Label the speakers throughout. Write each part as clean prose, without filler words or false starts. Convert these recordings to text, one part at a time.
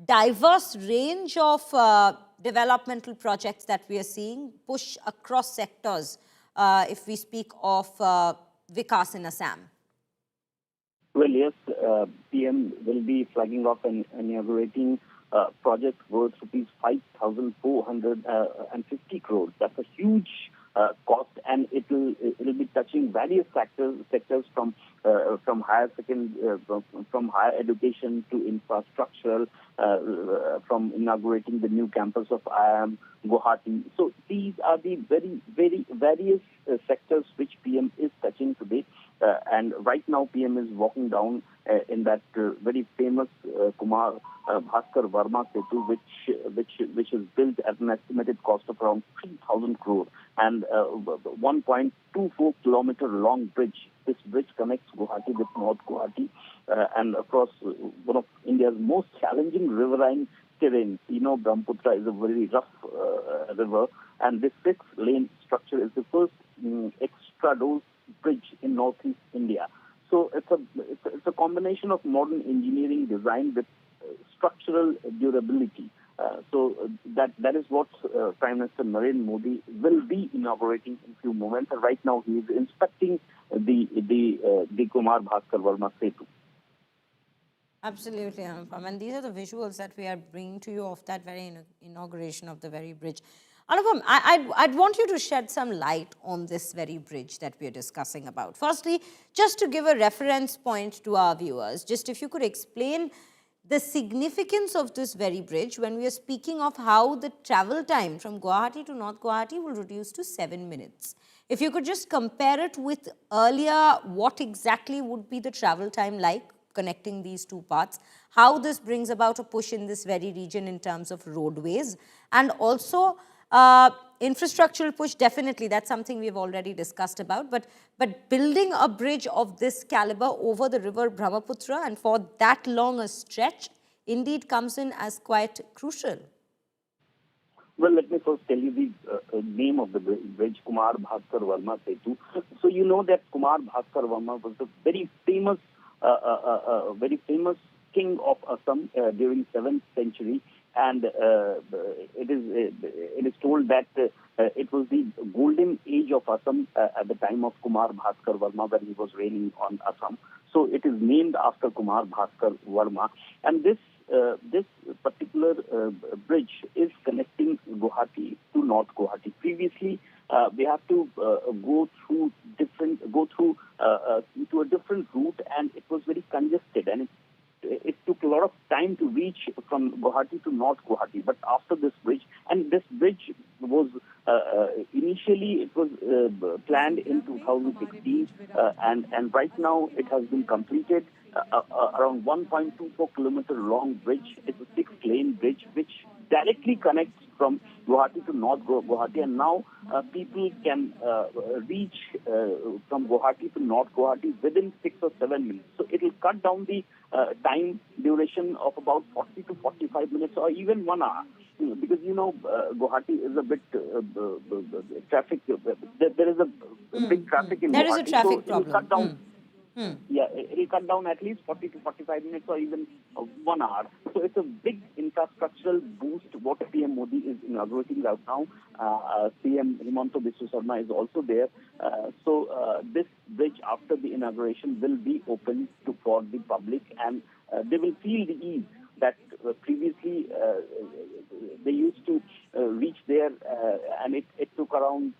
Speaker 1: diverse range of developmental projects that we are seeing push across sectors if we speak of Vikas in Assam?
Speaker 2: Well, yes, PM will be flagging off and inaugurating project worth rupees 5,450 crores. That's a huge cost, and it'll be touching various sectors from higher from higher education to infrastructural, from inaugurating the new campus of IIM Guwahati. So these are the very various sectors which PM is touching today. And right now, PM is walking down in that very famous Kumar Bhaskar Verma Setu, which is built at an estimated cost of around 3,000 crore, and 1.24 kilometer long bridge. This bridge connects Guwahati with North Guwahati and across one of India's most challenging riverine terrain. Brahmaputra is a very rough river, and this 6-lane structure is the first extra-dose bridge in northeast India. So it's a combination of modern engineering design with structural durability. So that is what Prime Minister Narendra Modi will be inaugurating in a few moments. And right now he is inspecting the Kumar Bhaskar Verma Setu.
Speaker 1: Absolutely, Anupam. And these are the visuals that we are bringing to you of that very inauguration of the very bridge. Anupam, I'd want you to shed some light on this very bridge that we are discussing about. Firstly, just to give a reference point to our viewers, just if you could explain the significance of this very bridge when we are speaking of how the travel time from Guwahati to North Guwahati will reduce to 7 minutes. If you could just compare it with earlier, what exactly would be the travel time like connecting these two parts, how this brings about a push in this very region in terms of roadways, and also infrastructural push, definitely, that's something we've already discussed about, but building a bridge of this caliber over the river Brahmaputra and for that long a stretch indeed comes in as quite crucial.
Speaker 2: Well, let me first tell you the name of the bridge, Kumar Bhaskar Verma Setu. So you know that Kumar Bhaskar Verma was the very famous king of Assam during 7th century. And it is told that it was the golden age of Assam at the time of Kumar Bhaskar Verma when he was reigning on Assam. So it is named after Kumar Bhaskar Verma. And this particular bridge is connecting Guwahati to North Guwahati. Previously, we have to go to a different route, and it was very congested, and it took a lot of time to reach from Guwahati to North Guwahati. But after this bridge, and this bridge was initially it was planned in 2016, and right now it has been completed. Around 1.24 kilometer long bridge. It's a 6-lane bridge which directly connects from Guwahati to North Guwahati, and now people can reach from Guwahati to North Guwahati within 6 or 7 minutes. So it will cut down the time duration of about 40 to 45 minutes or even 1 hour. Because, Guwahati is a bit traffic. There is a big traffic in Guwahati.
Speaker 1: There is a traffic problem.
Speaker 2: It will cut down. Yeah, it will cut down at least 40 to 45 minutes or even 1 hour. So it's a big infrastructural boost what PM Modi is inaugurating right now. PM Himanta Biswa is also there. So this bridge after the inauguration will be open for the public, and they will feel the ease that previously they used to reach there and it took around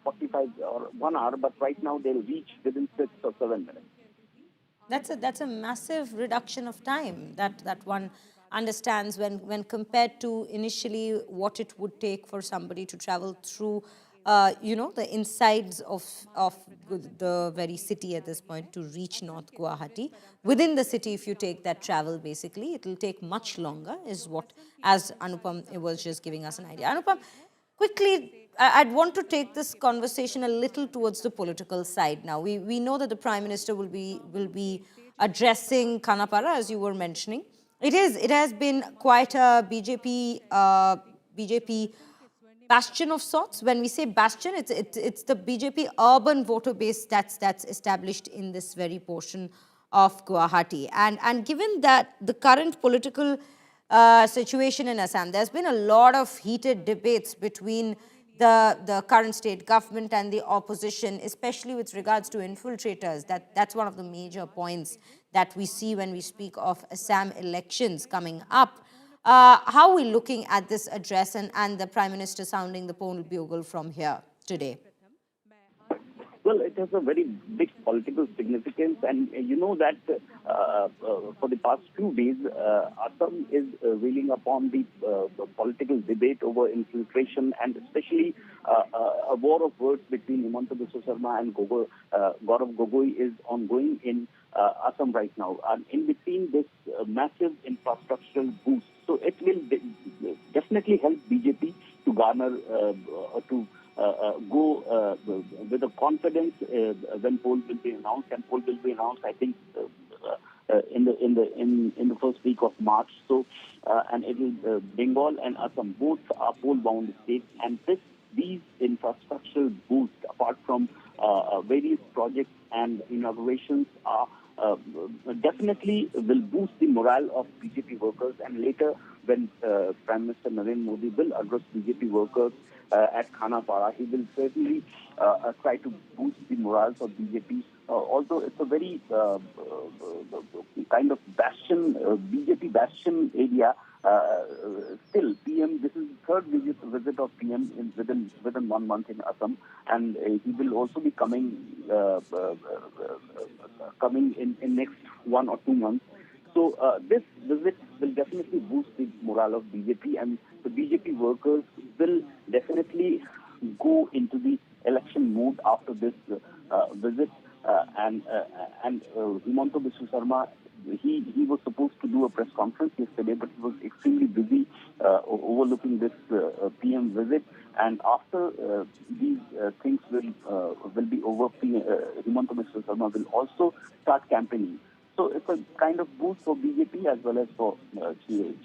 Speaker 2: 45 or 1 hour, but right now they'll reach within 6 or 7 minutes.
Speaker 1: That's a massive reduction of time that one understands when compared to initially what it would take for somebody to travel through, the insides of the very city at this point to reach North Guwahati. Within the city, if you take that travel, basically, it will take much longer, is what, as Anupam was just giving us an idea. Anupam, quickly, I'd want to take this conversation a little towards the political side now. We know that the Prime Minister will be addressing Khanapara, as you were mentioning. It has been quite a BJP bastion of sorts. When we say bastion, it's the BJP urban voter base that's established in this very portion of Guwahati. And given that the current political situation in Assam. There's been a lot of heated debates between the current state government and the opposition, especially with regards to infiltrators. That's one of the major points that we see when we speak of Assam elections coming up. How are we looking at this address and the Prime Minister sounding the poll bugle from here today?
Speaker 2: Well, it has a very big political significance, and you know that for the past few days, Assam is reeling upon the political debate over infiltration, and especially a war of words between Himanta Biswa Sarma and Gaurav Gogoi is ongoing in Assam right now. And in between this massive infrastructural boost, so it will definitely help BJP to garner to go with a confidence when poll will be announced, and poll will be announced, I think, in the first week of March. So, and it will Bengal and Assam both are poll-bound states, and these infrastructural boosts, apart from various projects and inaugurations, are definitely will boost the morale of BJP workers. And later, when Prime Minister Narendra Modi will address BJP workers at Khanapara, he will certainly try to boost the morale of BJP. Although it's a very kind of bastion, BJP bastion area, still PM, this is the third visit of PM within 1 month in Assam, and he will also be coming in next 1 or 2 months. So this visit will definitely boost the morale of BJP, and the BJP workers will definitely go into the election mode after this visit. And Himanta Biswa Sarma, he was supposed to do a press conference yesterday, but he was extremely busy overlooking this PM visit. And after these things will be over, Himanta Biswa Sarma will also start campaigning. So it's a kind of boost for BJP as well as for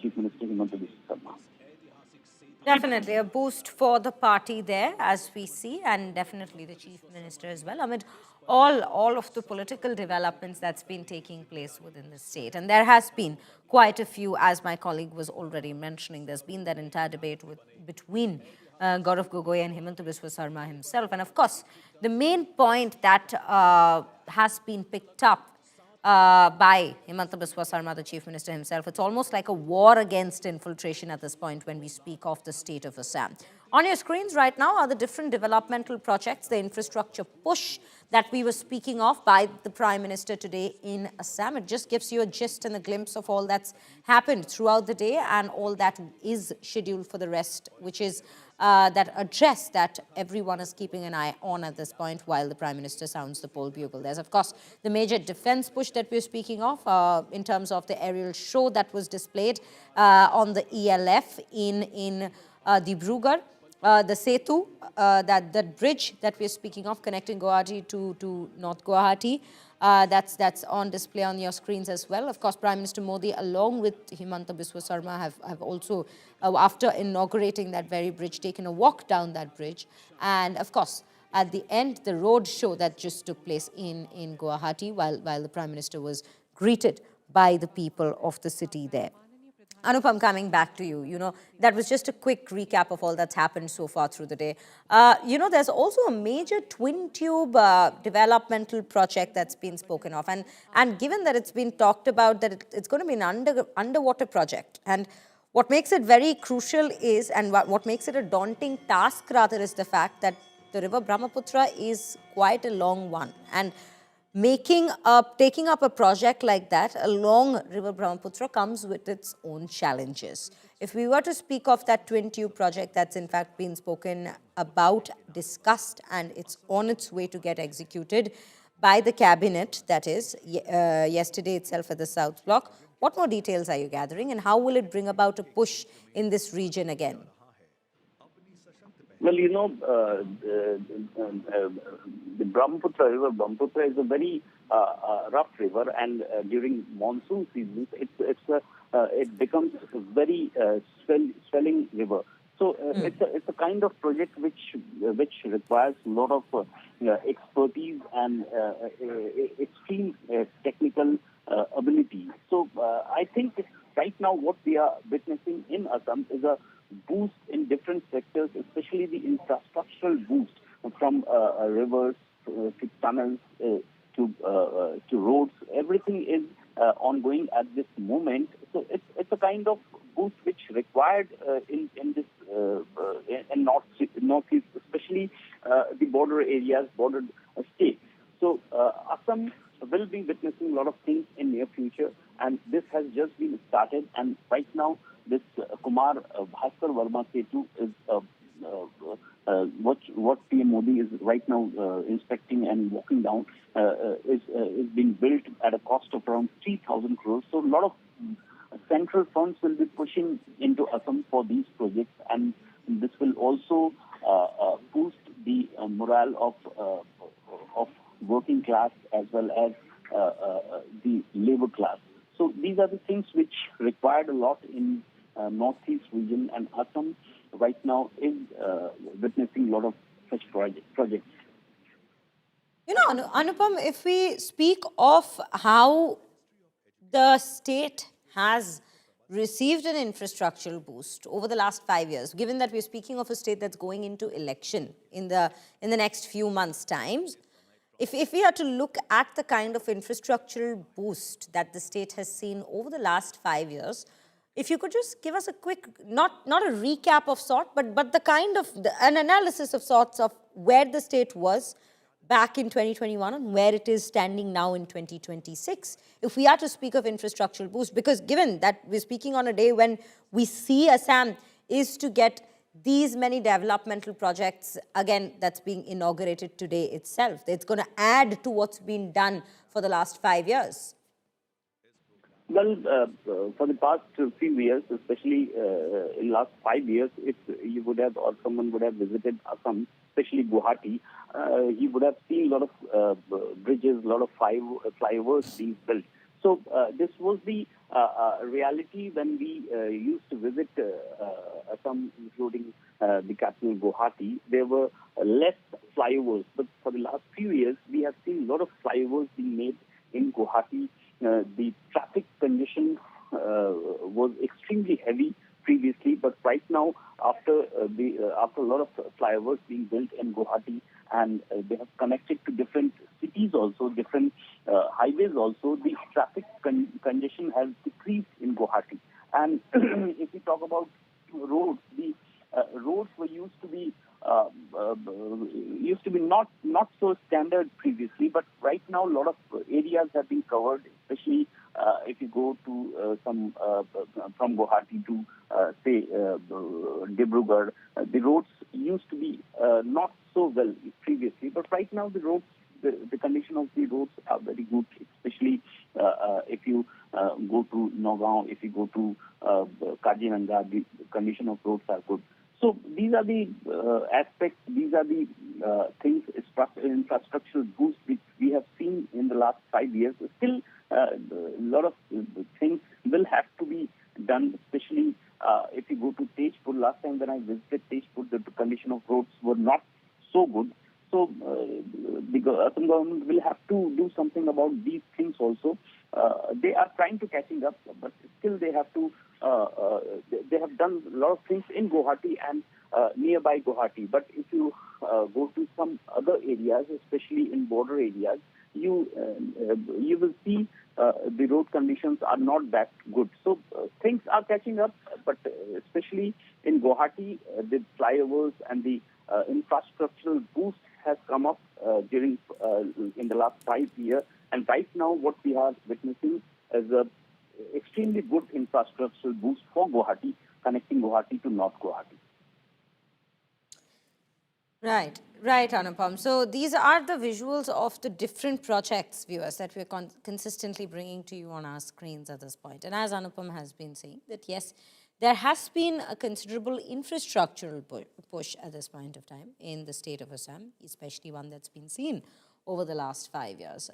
Speaker 2: Chief Minister Himanta Biswa Sarma.
Speaker 1: Definitely a boost for the party there, as we see, and definitely the Chief Minister as well, amid all of the political developments that's been taking place within the state. And there has been quite a few, as my colleague was already mentioning. There's been that entire debate between Gaurav Gogoi and Himanta Biswa Sarma himself. And of course, the main point that has been picked up by Himanta Biswa Sarma, the Chief Minister himself. It's almost like a war against infiltration at this point when we speak of the state of Assam. On your screens right now are the different developmental projects, the infrastructure push that we were speaking of by the Prime Minister today in Assam. It just gives you a gist and a glimpse of all that's happened throughout the day and all that is scheduled for the rest, which is that address that everyone is keeping an eye on at this point while the Prime Minister sounds the poll bugle. There's, of course, the major defense push that we're speaking of in terms of the aerial show that was displayed on the ELF in Dibrugarh. The Setu, that bridge that we're speaking of connecting Guwahati to North Guwahati, that's on display on your screens as well. Of course, Prime Minister Modi, along with Himanta Biswa Sarma, have also, after inaugurating that very bridge, taken a walk down that bridge. And of course, at the end, the road show that just took place in Guwahati while the Prime Minister was greeted by the people of the city there. Anupam, coming back to you, that was just a quick recap of all that's happened so far through the day. There's also a major twin tube developmental project that's been spoken of. And given that it's been talked about that it's going to be an underwater project. And what makes it very crucial is, and what makes it a daunting task rather, is the fact that the river Brahmaputra is quite a long one. And taking up a project like that along River Brahmaputra comes with its own challenges. If we were to speak of that twin tube project that's in fact been spoken about, discussed, and it's on its way to get executed by the cabinet, that is, yesterday itself at the South Block, what more details are you gathering, and how will it bring about a push in this region again?
Speaker 2: Well, the Brahmaputra is a very rough river, and during monsoon seasons, it becomes a very swelling river. So it's a kind of project which requires a lot of expertise and extreme technical ability. So I think right now what we are witnessing in Assam is a boost in different sectors, especially the infrastructural boost from rivers to tunnels to roads. Everything is ongoing at this moment. So it's a kind of boost which required in this in northeast, especially the border areas, border states. So Assam will be witnessing a lot of things in near future, and this has just been started. And right now, this Kumar Bhaskar Verma Setu is what PM Modi is right now inspecting and walking down is being built at a cost of around 3,000 crores. So a lot of central funds will be pushing into Assam for these projects, and this will also boost the morale of working class as well as the labor class. So these are the things which required a lot in northeast region, and Assam right now is witnessing a lot of such projects.
Speaker 1: You know, Anupam, if we speak of how the state has received an infrastructural boost over the last 5 years, given that we're speaking of a state that's going into election in the next few months' times, if we are to look at the kind of infrastructural boost that the state has seen over the last 5 years, if you could just give us a quick, not a recap of sort, but the kind of, an analysis of sorts of where the state was back in 2021 and where it is standing now in 2026, if we are to speak of infrastructural boost, because given that we're speaking on a day when we see Assam is to get these many developmental projects, again, that's being inaugurated today itself. It's going to add to what's been done for the last 5 years.
Speaker 2: Well, for the past few years, especially in last 5 years, if you would have or someone would have visited Assam, especially Guwahati, he would have seen a lot of bridges, a lot of flyovers being built. So this was the reality when we used to visit Assam, including the capital Guwahati. There were less flyovers, but for the last few years, we have seen a lot of flyovers being made in Guwahati. The traffic congestion was extremely heavy previously, but right now, after a lot of flyovers being built in Guwahati, and they have connected to different cities also, different highways also, the traffic congestion has decreased in Guwahati. And if we talk about roads, the roads were used to be not so standard previously, but right now a lot of areas have been covered, especially if you go to from Guwahati to say Dibrugarh. The roads used to be not so well previously, but right now the roads, the condition of the roads are very good, especially if you go to Nagaon, if you go to Kajiranga, the condition of roads are good. So these are the aspects, these are the things, infrastructural boost which we have seen in the last 5 years. Still, a lot of things will have to be done, especially if you go to Tejpur. Last time when I visited Tejpur, the condition of roads were not so good. So the Assam government will have to do something about these things also. They are trying to catching up, but still they have to. They have done a lot of things in Guwahati and nearby Guwahati. But if you go to some other areas, especially in border areas, you will see the road conditions are not that good. So things are catching up, but especially in Guwahati, the flyovers and the infrastructural boost has come up during in the last 5 years. And right now, what we are witnessing is a extremely good infrastructural boost for Guwahati, connecting Guwahati to North Guwahati.
Speaker 1: Right, Anupam. So these are the visuals of the different projects, viewers, that we're consistently bringing to you on our screens at this point. And as Anupam has been saying, that yes, there has been a considerable infrastructural push at this point of time in the state of Assam, especially one that's been seen over the last 5 years.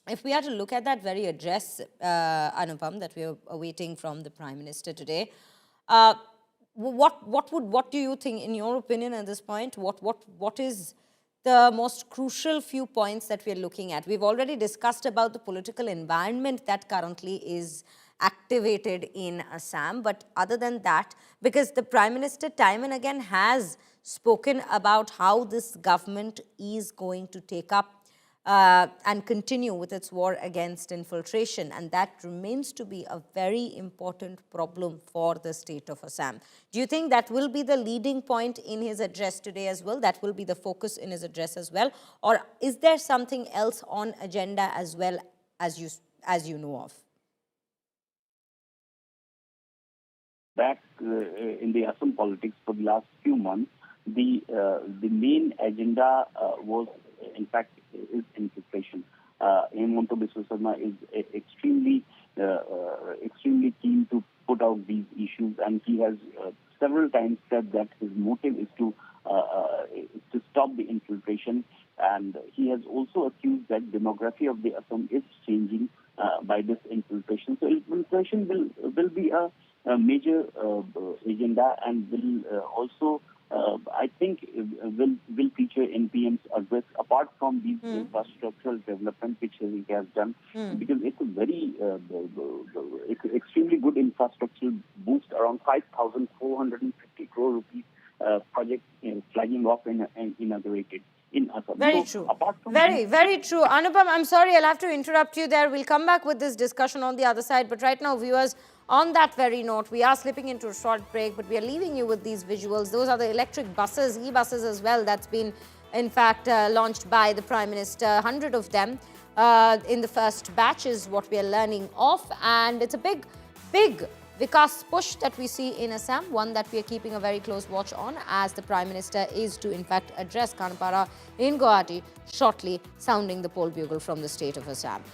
Speaker 1: If we are to look at that very address, Anupam, that we are awaiting from the Prime Minister today, what do you think, in your opinion, at this point? What is the most crucial few points that we are looking at? We've already discussed about the political environment that currently is activated in Assam. But other than that, because the Prime Minister time and again has spoken about how this government is going to take up and continue with its war against infiltration. And that remains to be a very important problem for the state of Assam. Do you think that will be the leading point in his address today as well? That will be the focus in his address as well? Or is there something else on agenda as well as you know of?
Speaker 2: Back in the Assam politics for the last few months, the main agenda was, in fact, is infiltration. Himanta Biswa is extremely keen to put out these issues, and he has several times said that his motive is to stop the infiltration. And he has also accused that demography of the Assam is changing by this infiltration. So infiltration will be a major agenda, and will also, I think, will feature in PM's address, apart from these infrastructural development which he has done, because it's a very extremely good infrastructural boost, around 5,450 crore rupees project flagging off and inaugurated in Assam.
Speaker 1: Very true. Very true. Anupam, I'm sorry, I'll have to interrupt you there. We'll come back with this discussion on the other side. But right now, viewers, on that very note, we are slipping into a short break, but we are leaving you with these visuals. Those are the electric buses, e-buses as well, that's been, in fact, launched by the Prime Minister. 100 of them in the first batch is what we are learning of. And it's a big Vikas push that we see in Assam, one that we are keeping a very close watch on, as the Prime Minister is to, in fact, address Khanapara in Guwahati shortly, sounding the poll bugle from the state of Assam.